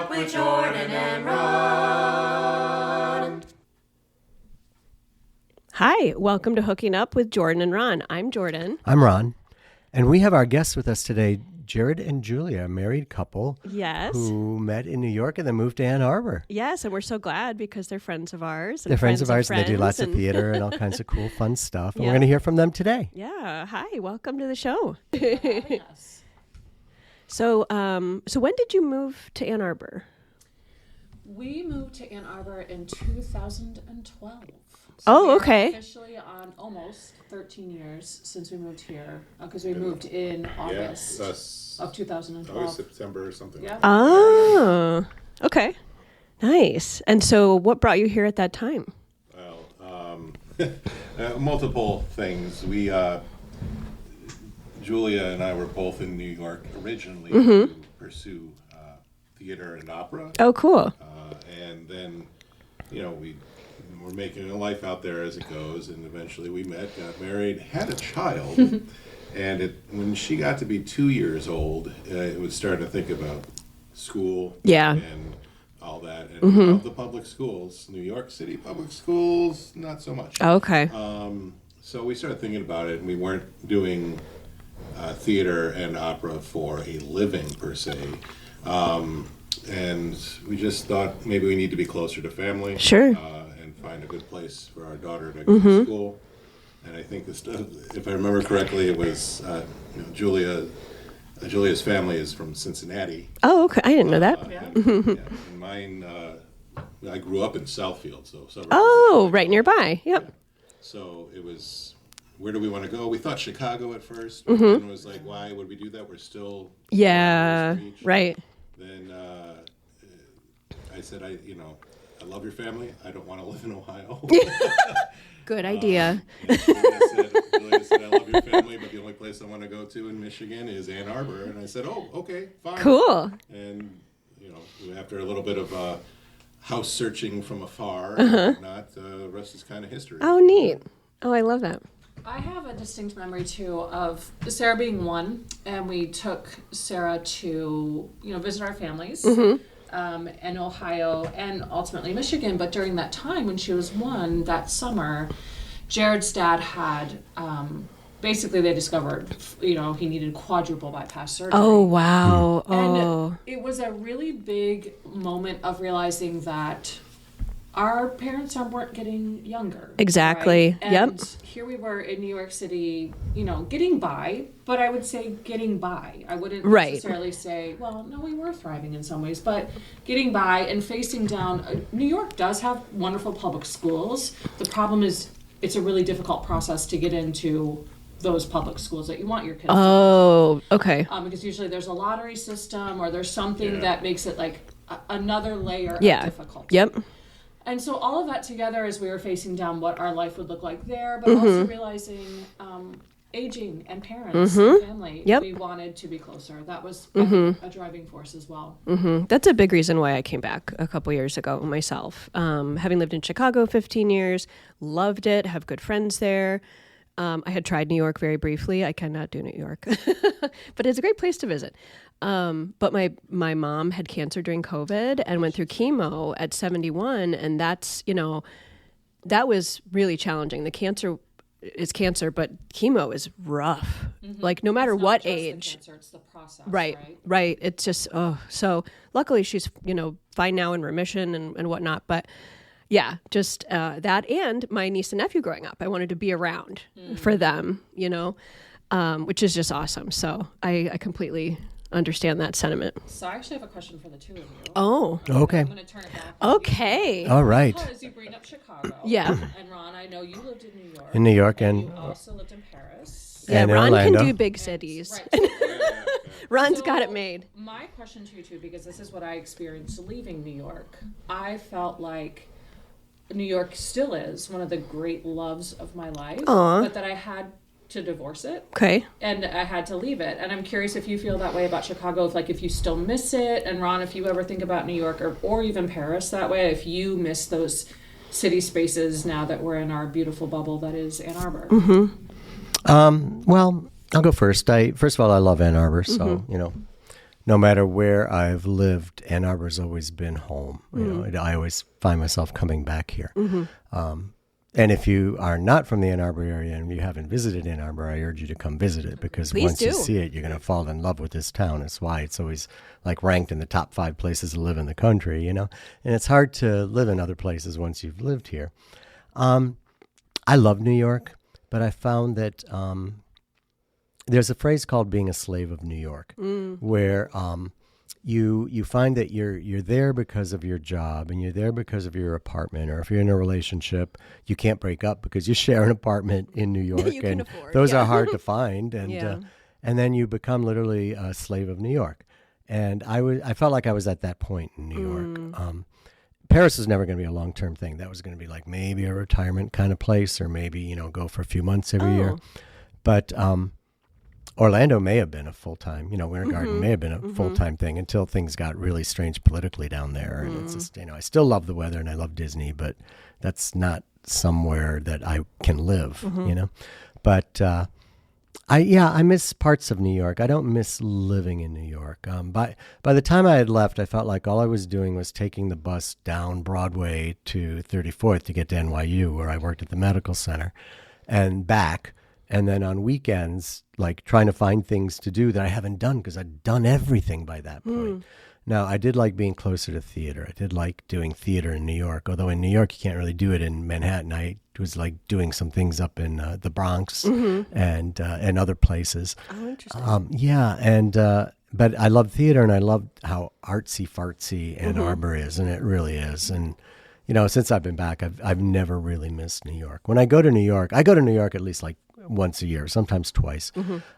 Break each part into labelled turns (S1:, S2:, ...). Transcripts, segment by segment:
S1: Up with Jordan and Ron.
S2: Hi, welcome to Hooking Up with Jordan and Ron. I'm Jordan.
S3: I'm Ron. And we have our guests with us today, Jared and Julia, a married couple.
S2: Yes.
S3: Who met in New York and then moved to Ann Arbor.
S2: Yes, and we're so glad because they're friends of ours.
S3: They're friends of ours, and they do lots of theater and all kinds of cool, fun stuff. And we're going to hear from them today.
S2: Yeah. Hi, welcome to the show. So when did you move to Ann Arbor?
S1: We moved to Ann Arbor in 2012.
S2: So
S1: we are officially on almost 13 years since we moved here, because we moved in August of 2012.
S4: August, September or something.
S1: Yeah.
S2: Oh, okay. Nice. And so what brought you here at that time?
S4: Well, multiple things. We, Julia and I were both in New York originally to pursue theater and opera.
S2: Oh, cool.
S4: And then, we were making a life out there as it goes, and eventually we met, got married, had a child, and when she got to be 2 years old, it was starting to think about school and all that, and of the public schools, New York City public schools, not so much.
S2: Okay.
S4: So we started thinking about it, and we weren't doing theater and opera for a living per se. And we just thought maybe we need to be closer to family.
S2: Sure.
S4: And find a good place for our daughter to go to school. And I think if I remember correctly, it was Julia's family is from Cincinnati.
S2: Oh, okay. I didn't know that.
S4: And mine, I grew up in Southfield, so
S2: right nearby. Yep.
S4: So it was, where do we want to go? We thought Chicago at first, but then it was like, why would we do that? We're still
S2: right.
S4: Then I said, I love your family. I don't want to live in Ohio.
S2: Good idea.
S4: Julia said, I love your family, but the only place I want to go to in Michigan is Ann Arbor. And I said, oh, okay, fine.
S2: Cool.
S4: And, after a little bit of house searching from afar and whatnot, the rest is kind of history.
S2: Oh, neat. Oh, I love that.
S1: I have a distinct memory, too, of Sarah being one, and we took Sarah to, visit our families in Ohio and ultimately Michigan. But during that time, when she was one, that summer, Jared's dad had, basically they discovered, he needed quadruple bypass surgery.
S2: Oh, wow.
S1: And it was a really big moment of realizing that our parents weren't getting younger.
S2: Exactly.
S1: Right?
S2: Yep.
S1: And here we were in New York City, getting by, but I would say getting by. I wouldn't necessarily say, well, no, we were thriving in some ways, but getting by and facing down. New York does have wonderful public schools. The problem is it's a really difficult process to get into those public schools that you want your kids to.
S2: Oh, okay.
S1: Because usually there's a lottery system or there's something that makes it like another layer of difficulty.
S2: Yep.
S1: And so all of that together as we were facing down what our life would look like there, but also realizing aging and parents and family, we wanted to be closer. That was a driving force as well.
S2: That's a big reason why I came back a couple years ago myself. Having lived in Chicago 15 years, loved it, have good friends there. I had tried New York very briefly. I cannot do New York, but it's a great place to visit. But my mom had cancer during COVID and went through chemo at 71. And that's, that was really challenging. The cancer is cancer, but chemo is rough. Like no matter what age.
S1: It's the cancer, it's the process,
S2: right. It's just, so luckily she's, fine now in remission and whatnot. But yeah, just that and my niece and nephew growing up. I wanted to be around for them, which is just awesome. So I completely understand that sentiment.
S1: So I actually have a question for the two of you.
S2: Oh.
S3: Okay.
S1: I'm going to turn it back.
S2: Okay.
S3: All right.
S1: Because you bring up Chicago.
S2: Yeah.
S1: And Ron, I know you lived in New York.
S3: In New York and
S1: you also lived in Paris.
S2: Yeah,
S3: and
S2: Ron
S3: Orlando.
S2: can do big cities.
S1: Right.
S2: Ron's got it made.
S1: My question to you too, because this is what I experienced leaving New York. I felt like New York still is one of the great loves of my life, but that I had to divorce it.
S2: Okay.
S1: And I had to leave it. And I'm curious if you feel that way about Chicago, if you still miss it. And Ron, if you ever think about New York or even Paris that way, if you miss those city spaces now that we're in our beautiful bubble that is Ann Arbor.
S3: Well, I'll go first. First of all, I love Ann Arbor, so, no matter where I've lived, Ann Arbor's always been home. You know, I always find myself coming back here. And if you are not from the Ann Arbor area and you haven't visited Ann Arbor, I urge you to come visit it, because
S2: Please
S3: once you
S2: do.
S3: see it, you're going to fall in love with this town. It's why it's always like ranked in the top 5 places to live in the country, you know. And it's hard to live in other places once you've lived here. I love New York, but I found that there's a phrase called being a slave of New York, where you find that you're there because of your job, and you're there because of your apartment, or if you're in a relationship, you can't break up because you share an apartment in New York,
S2: You
S3: and
S2: can afford,
S3: those
S2: yeah.
S3: are hard to find, and
S2: Yeah.
S3: and then you become literally a slave of New York. And I felt like I was at that point in New York. Paris was never going to be a long-term thing. That was going to be like maybe a retirement kind of place, or maybe, you know, go for a few months every year. But Orlando may have been a full-time, you know, Winter Garden may have been a full-time thing until things got really strange politically down there. And it's just, you know, I still love the weather and I love Disney, but that's not somewhere that I can live, you know. But I miss parts of New York. I don't miss living in New York. By the time I had left, I felt like all I was doing was taking the bus down Broadway to 34th to get to NYU, where I worked at the medical center, and back. And then on weekends, like trying to find things to do that I haven't done, because I'd done everything by that point. Now, I did like being closer to theater. I did like doing theater in New York, although in New York, you can't really do it in Manhattan. I was like doing some things up in the Bronx and other places.
S2: Oh, interesting.
S3: Yeah, and but I love theater, and I love how artsy-fartsy Ann Arbor is, and it really is. And, you know, since I've been back, I've never really missed New York. When I go to New York at least like once a year, sometimes twice.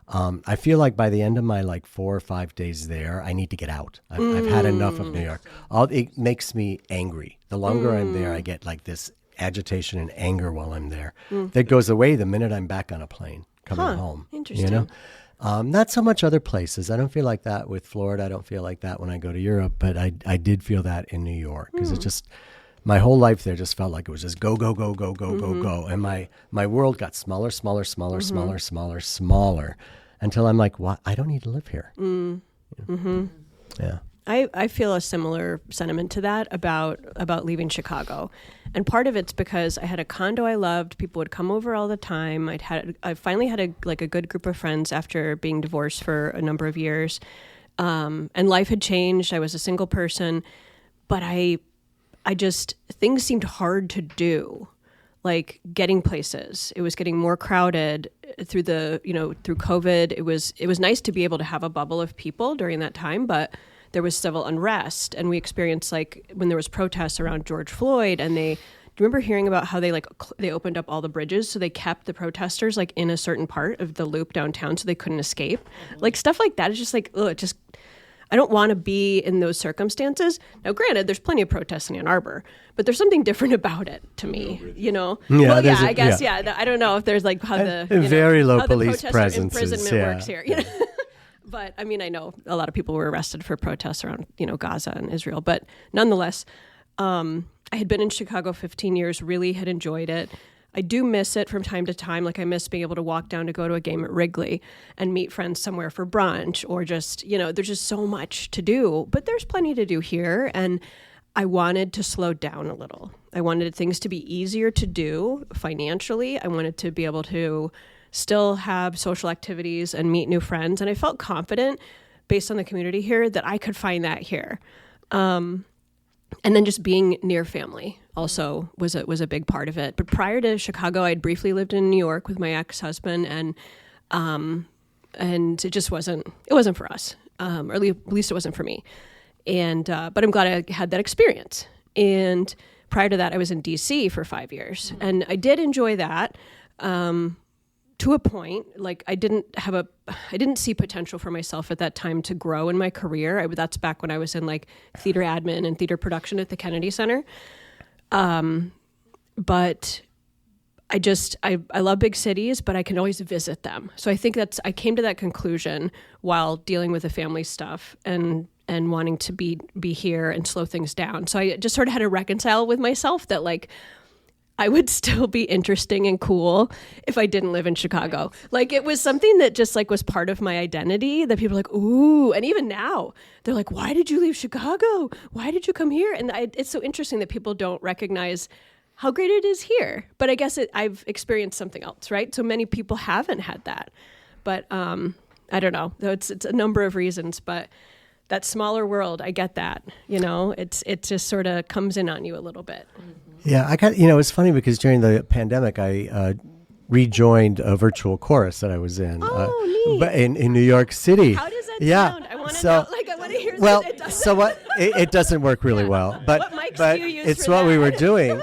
S3: I feel like by the end of my like 4 or 5 days there, I need to get out. I've had enough of New York. It makes me angry. The longer I'm there, I get like this agitation and anger while I'm there. That goes away the minute I'm back on a plane coming home.
S2: Interesting.
S3: You know? Not so much other places. I don't feel like that with Florida. I don't feel like that when I go to Europe, but I did feel that in New York, because it just, my whole life there just felt like it was just go, go, go, go, go, go, go. And my world got smaller, smaller, smaller, smaller, smaller, smaller, until I'm like, what? I don't need to live here. Yeah.
S2: I feel a similar sentiment to that about leaving Chicago. And part of it's because I had a condo I loved. People would come over all the time. I finally had a good group of friends after being divorced for a number of years. And life had changed. I was a single person, but I just, things seemed hard to do, like getting places. It was getting more crowded through through COVID. It was nice to be able to have a bubble of people during that time, but there was civil unrest, and we experienced, like, when there was protests around George Floyd, and do you remember hearing about how they opened up all the bridges, so they kept the protesters like in a certain part of the loop downtown so they couldn't escape? Like, stuff like that is just like, ugh, I don't want to be in those circumstances. Now, granted, there's plenty of protests in Ann Arbor, but there's something different about it to me, you know?
S3: Yeah,
S2: well, yeah,
S3: there's
S2: I guess, I don't know if there's like how
S3: very low
S2: how the
S3: police
S2: protester
S3: presence
S2: imprisonment
S3: yeah.
S2: works here. You know? But I mean, I know a lot of people were arrested for protests around, Gaza and Israel, but nonetheless, I had been in Chicago 15 years, really had enjoyed it. I do miss it from time to time. Like, I miss being able to walk down to go to a game at Wrigley and meet friends somewhere for brunch, or just, there's just so much to do, but there's plenty to do here. And I wanted to slow down a little. I wanted things to be easier to do financially. I wanted to be able to still have social activities and meet new friends. And I felt confident based on the community here that I could find that here. And then just being near family also was a big part of it. But prior to Chicago, I'd briefly lived in New York with my ex-husband, and it just wasn't for us, or at least it wasn't for me. And but I'm glad I had that experience. And prior to that, I was in DC for 5 years, and I did enjoy that. To a point, like I didn't see potential for myself at that time to grow in my career. That's back when I was in like theater admin and theater production at the Kennedy Center. But I love big cities, but I can always visit them. So I think I came to that conclusion while dealing with the family stuff and wanting to be here and slow things down. So I just sort of had to reconcile with myself that, like, I would still be interesting and cool if I didn't live in Chicago. Like it was something that just like was part of my identity that people are like, ooh, and even now they're like, why did you leave Chicago? Why did you come here? And it's so interesting that people don't recognize how great it is here. But I guess I've experienced something else, right? So many people haven't had that. But I don't know. It's a number of reasons, but that smaller world, I get that. You know, it just sort of comes in on you a little bit.
S3: Yeah, I got, it's funny because during the pandemic, I rejoined a virtual chorus that I was in.
S2: Oh, neat.
S3: But in New York City.
S2: How does that sound? I want to know. Like, I want to hear.
S3: Well, so what? It doesn't work really well, but
S2: what mics do you use
S3: it's
S2: for
S3: what
S2: that?
S3: we were doing.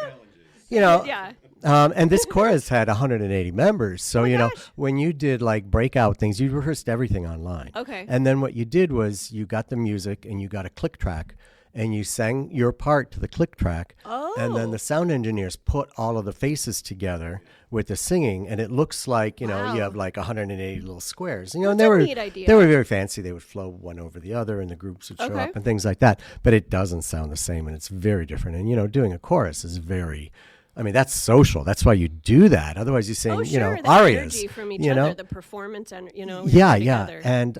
S2: Yeah.
S3: And this chorus had 180 members. So,
S2: gosh.
S3: when you did like breakout things, you rehearsed everything online.
S2: Okay.
S3: And then what you did was you got the music and you got a click track and you sang your part to the click track.
S2: Oh.
S3: And then the sound engineers put all of the faces together with the singing. And it looks like,
S2: Wow.
S3: you have like 180 little squares. And,
S2: That's
S3: and they
S2: a
S3: were
S2: neat idea.
S3: they were very fancy. They would flow one over the other and the groups would show
S2: Okay.
S3: up and things like that. But it doesn't sound the same and it's very different. And, doing a chorus is very... I mean, that's social. That's why you do that. Otherwise, you sing,
S2: Oh, sure. The
S3: arias.
S2: energy from each other, the performance, and
S3: Yeah.
S2: together.
S3: And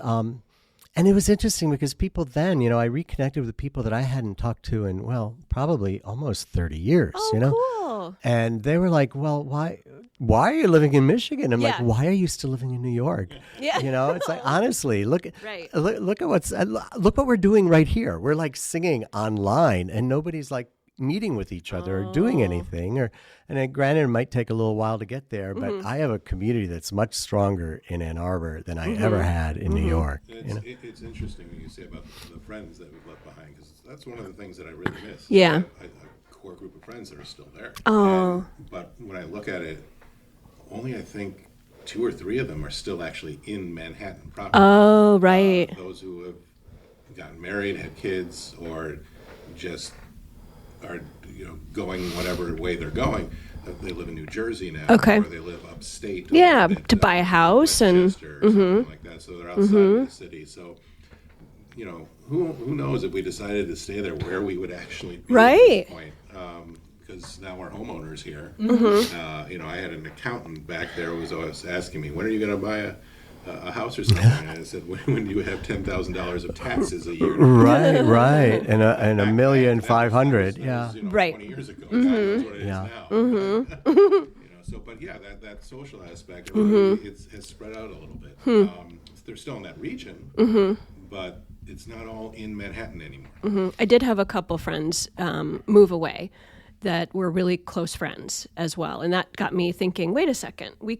S3: it was interesting because people then, I reconnected with people that I hadn't talked to in, probably almost 30 years.
S2: Cool.
S3: And they were like, "Well, why are you living in Michigan?" I'm like,
S2: Yeah.
S3: "Why are you still living in New York?"
S2: Yeah.
S3: It's like honestly, look at
S2: Right.
S3: look at look what we're doing right here. We're like singing online, and nobody's like meeting with each other or doing anything granted it might take a little while to get there, but I have a community that's much stronger in Ann Arbor than I ever had in New York.
S4: It's interesting when you say about the friends that we've left behind, because that's one of the things that I really miss.
S2: Yeah.
S4: A core group of friends that are still there.
S2: Oh.
S4: But when I look at it, only I think 2 or 3 of them are still actually in Manhattan proper.
S2: Oh, right.
S4: Those who have gotten married, had kids, or just are going whatever way they're going. They live in New Jersey now,
S2: Okay.
S4: or they live upstate.
S2: Yeah,
S4: a little bit,
S2: to buy a house and-
S4: Westchester or something like that. So they're outside of the city. So, who knows if we decided to stay there, where we would actually be
S2: Right.
S4: at this point. Because now we're homeowners here. I had an accountant back there who was always asking me, when are you going to buy a house or something? And I said, when do you have $10,000 of taxes a year?
S3: Right, and a $1,500,000, yeah.
S2: Right.
S4: 20 years ago. God knows what it is now. But yeah, that social aspect, it's spread out a little bit. They're still in that region, but it's not all in Manhattan anymore.
S2: I did have a couple friends move away that were really close friends as well. And that got me thinking, wait a second, we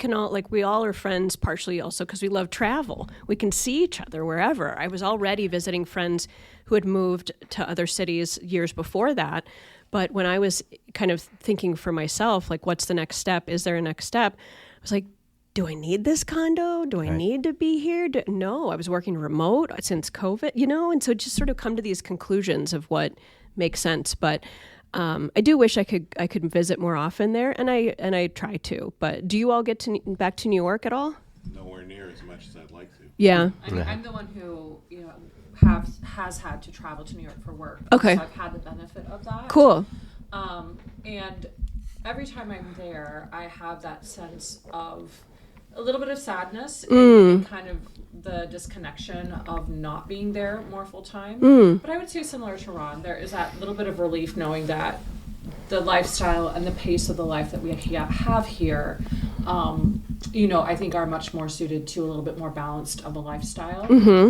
S2: all are friends partially also because we love travel. We can see each other wherever. I was already visiting friends who had moved to other cities years before that. But when I was kind of thinking for myself, like, what's the next step? Is there a next step? I was like, do I need this condo? Do I need to be here? No, I was working remote since COVID, and so just sort of come to these conclusions of what makes sense. But I do wish I could visit more often there, and I try to. But do you all get back to New York at all?
S4: Nowhere near as much as I'd like to.
S2: Yeah.
S1: I'm the one who has had to travel to New York for work.
S2: Okay.
S1: So I've had the benefit of that.
S2: Cool.
S1: And every time I'm there, I have that sense of a little bit of sadness and kind of the disconnection of not being there more full time. But I would say similar to Ron, there is that little bit of relief knowing that the lifestyle and the pace of the life that we have here, I think are much more suited to a little bit more balanced of a lifestyle.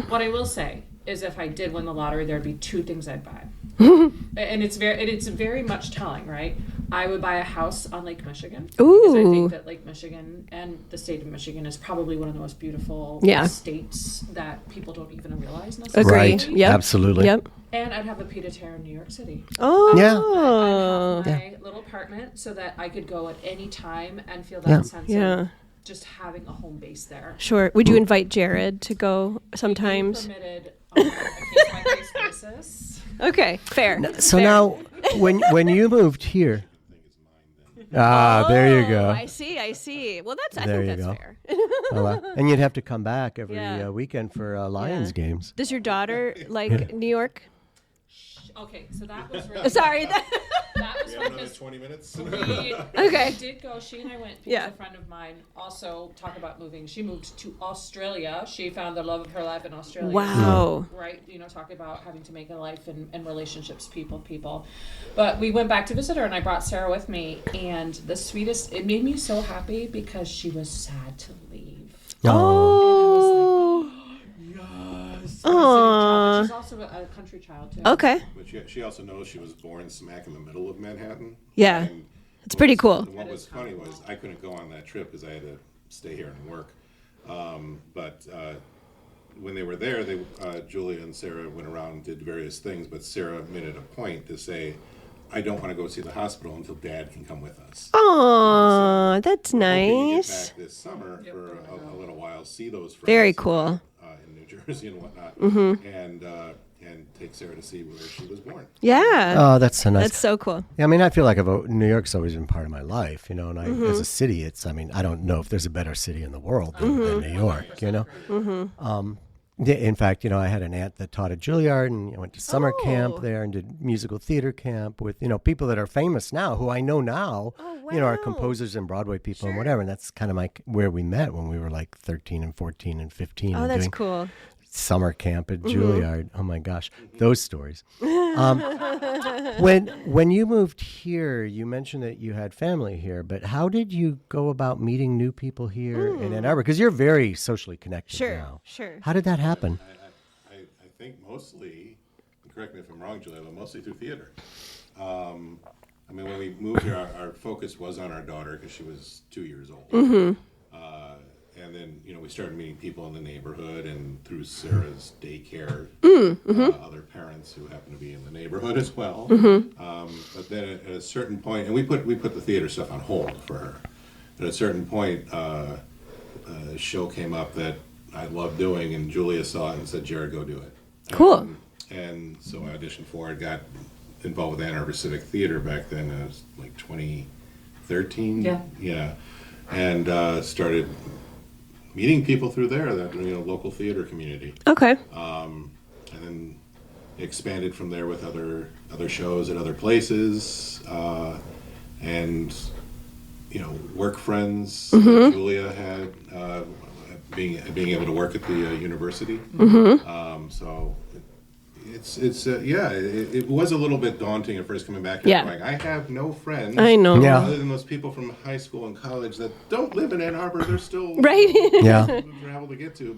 S1: What I will say is if I did win the lottery, there'd be 2 things I'd buy. And it's very much telling, right? I would buy a house on Lake Michigan. Because I think that Lake Michigan and the state of Michigan is probably one of the most beautiful states that people don't even realize necessarily.
S3: Right.
S2: Yep.
S3: Absolutely.
S2: Yep.
S1: And I'd have a pied-à-terre in New York City.
S2: Oh.
S1: I'd have my little apartment so that I could go at any time and feel that sense of just having a home base there.
S2: Sure. Would you invite Jared to go sometimes?
S1: Permitted on a case-by-case basis.
S2: Okay, fair.
S3: So
S2: Fair.
S3: now, when you moved here, there you go.
S2: I see. Well, I
S3: There
S2: think
S3: you
S2: that's
S3: go.
S2: fair.
S3: And you'd have to come back every
S2: Yeah.
S3: weekend for Lions games.
S2: Does your daughter like New York?
S1: Okay, so that was really
S2: Sorry.
S1: that was
S4: We
S1: fun
S4: have another
S1: because
S4: 20 minutes.
S2: Okay.
S1: we did go. She and I went.
S2: Yeah.
S1: A friend of mine also talk about moving. She moved to Australia. She found the love of her life in Australia.
S2: Wow.
S1: So, right, talking about having to make a life and relationships, people. But we went back to visit her, and I brought Sarah with me. And the sweetest, it made me so happy because she was sad to leave.
S2: Oh.
S1: Yes.
S2: Aw.
S1: She's also a country child too.
S2: Okay.
S4: But she also knows she was born smack in the middle of Manhattan.
S2: Yeah.
S4: And
S2: It's pretty cool.
S4: And what was funny was I couldn't go on that trip because I had to stay here and work. But when they were there, Julia and Sarah went around and did various things. But Sarah made it a point to say, "I don't want to go see the hospital until Dad can come with us."
S2: Aw, that's
S4: Hoping to get
S2: nice.
S4: back this summer for a little while, see those friends.
S2: Very cool.
S4: In New Jersey and whatnot, and take Sarah to see where she was born.
S2: Yeah.
S3: Oh, that's so nice.
S2: That's so cool.
S3: Yeah, I mean, I feel like New York's always been part of my life, and as a city, I don't know if there's a better city in the world than New York, in fact, I had an aunt that taught at Juilliard, and I went to summer camp there and did musical theater camp with, people that are famous now, who I know now, are composers and Broadway people and whatever, and that's kind of where we met when we were like 13 and 14 and 15.
S2: Oh,
S3: and
S2: that's
S3: doing
S2: cool.
S3: summer camp at Juilliard. Oh my gosh, those stories. When you moved here, you mentioned that you had family here, but how did you go about meeting new people here in Ann Arbor? Because you're very socially connected now.
S2: Sure.
S3: How did that happen?
S4: I think mostly, correct me if I'm wrong, Julia, but mostly through theater. When we moved here, our focus was on our daughter because she was 2 years old. And then, we started meeting people in the neighborhood and through Sarah's daycare, other parents who happen to be in the neighborhood as well. But then at a certain point, and we put the theater stuff on hold for her. At a certain point, a show came up that I loved doing, and Julia saw it and said, "Jared, go do it."
S2: Cool.
S4: And so I auditioned for it, got involved with Ann Arbor Civic Theater back then. It was like 2013. Yeah. And started meeting people through there, that local theater community,
S2: Okay.
S4: and then expanded from there with other shows at other places, and work friends that Julia had, being able to work at the university. So it was a little bit daunting at first coming back here.
S2: Yeah.
S4: Going, I have no friends.
S2: I know.
S3: Yeah.
S4: Other than those people from high school and college that don't live in Ann Arbor, they're still
S2: Right.
S3: Yeah.
S4: travel to get to,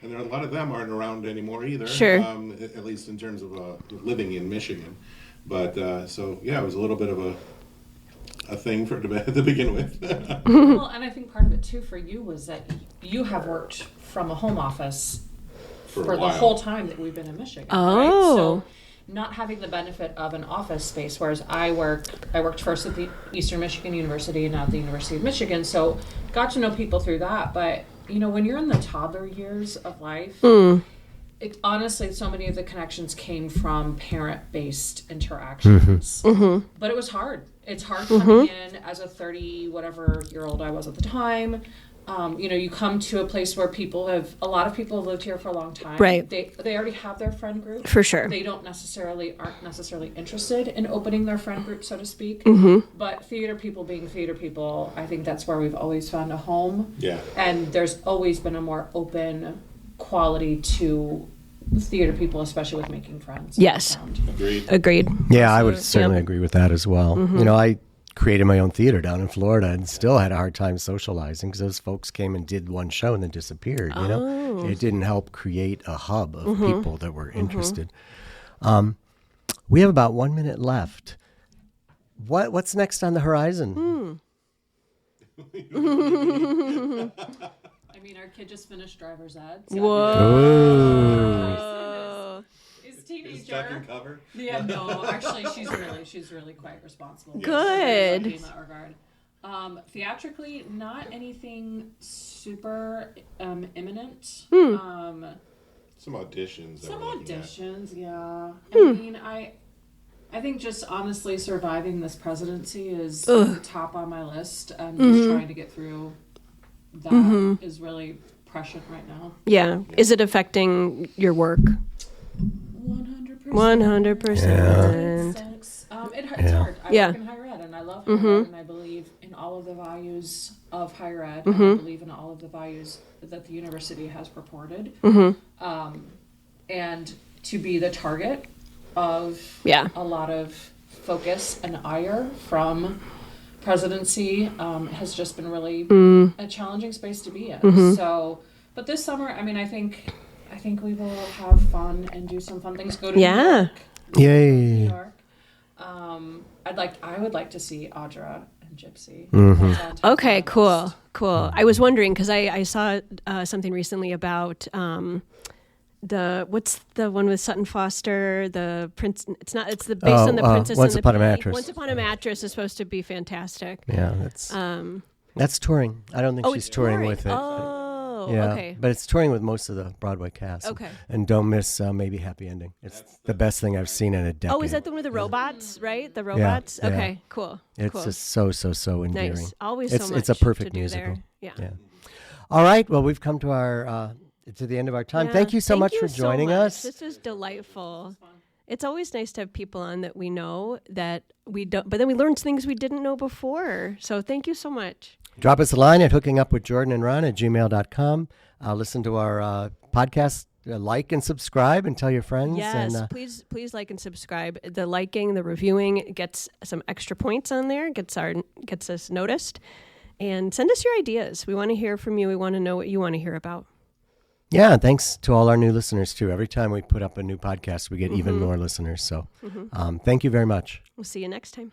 S4: and there are a lot of them aren't around anymore either.
S2: Sure.
S4: At least in terms of living in Michigan, but it was a little bit of a thing to begin with.
S1: Well, and I think part of it too for you was that you have worked from a home office for the whole time that we've been in Michigan.
S2: Oh.
S1: Right? So not having the benefit of an office space, whereas I worked first at the Eastern Michigan University and now at the University of Michigan, so got to know people through that. But when you're in the toddler years of life, it honestly, so many of the connections came from parent-based interactions. But it was hard. It's hard coming in as a 30-whatever-year-old I was at the time. You come to a place where a lot of people have lived here for a long time.
S2: Right.
S1: They already have their friend group.
S2: For sure.
S1: They aren't necessarily interested in opening their friend group, so to speak. But theater people being theater people, I think that's where we've always found a home.
S4: Yeah.
S1: And there's always been a more open quality to theater people, especially with making friends.
S2: Yes. Agreed.
S3: Yeah, I would
S2: So,
S3: certainly
S2: yep.
S3: agree with that as well. I created my own theater down in Florida and still had a hard time socializing because those folks came and did one show and then disappeared. It didn't help create a hub of people that were interested. We have about 1 minute left. What's next on the horizon?
S1: Our kid just finished driver's ed.
S2: Whoa.
S1: His
S4: Is
S1: teenager.
S4: Duck and cover?
S1: Yeah, no, actually, she's really quite responsible.
S2: Good.
S1: In that regard. Theatrically, not anything super imminent.
S4: Some auditions.
S1: Some
S4: we're looking at.
S1: auditions, yeah. I think just honestly surviving this presidency is top on my list, and just trying to get through that is really prescient right now.
S2: Yeah. Is it affecting your work?
S1: 100%.
S2: 100%.
S1: It's hard. I
S2: Yeah.
S1: work in higher ed, and I love higher ed, and I believe in all of the values of higher ed, and I believe in all of the values that the university has purported. And to be the target of a lot of focus and ire from presidency has just been really a challenging space to be in. So, but this summer, I mean, I think we will have fun and do some fun things. Go to New York.
S3: Yay.
S1: New York. I would like to see Audra and Gypsy. That's on top
S2: Okay,
S1: of my
S2: cool,
S1: list.
S2: cool. I was wondering because I saw something recently about what's the one with Sutton Foster, the prince. It's the based on the Princess
S3: Once
S2: and the
S3: Upon a
S2: Pea.
S3: Mattress.
S2: Once Upon a Mattress is supposed to be fantastic.
S3: Yeah, that's touring. I don't think she's
S2: it's
S3: touring with it.
S2: Oh,
S3: Yeah,
S2: okay.
S3: but it's touring with most of the Broadway cast.
S2: Okay.
S3: And don't miss Maybe Happy Ending. It's the best thing I've seen in a decade.
S2: Oh, is that the one with the robots, right? The robots?
S3: yeah.
S2: Okay, cool.
S3: It's
S2: cool.
S3: just so endearing.
S2: Nice. Always
S3: It's
S2: so much
S3: it's a perfect
S2: to do
S3: musical.
S2: there. Yeah.
S3: All right. Well, we've come to our to the end of our time.
S2: Yeah.
S3: Thank you so
S2: Thank
S3: much
S2: you
S3: for
S2: so
S3: joining
S2: much.
S3: us.
S2: This was delightful. It's always nice to have people on that we know that we don't, but then we learned things we didn't know before. So thank you so much.
S3: Drop us a line at hookingupwithjordanandron@gmail.com. Listen to our podcast, like and subscribe, and tell your friends.
S2: Yes,
S3: And,
S2: please like and subscribe. The liking, the reviewing gets some extra points on there. Gets us noticed, and send us your ideas. We want to hear from you. We want to know what you want to hear about.
S3: yeah, thanks to all our new listeners, too. Every time we put up a new podcast, we get even more listeners. So thank you very much.
S2: We'll see you next time.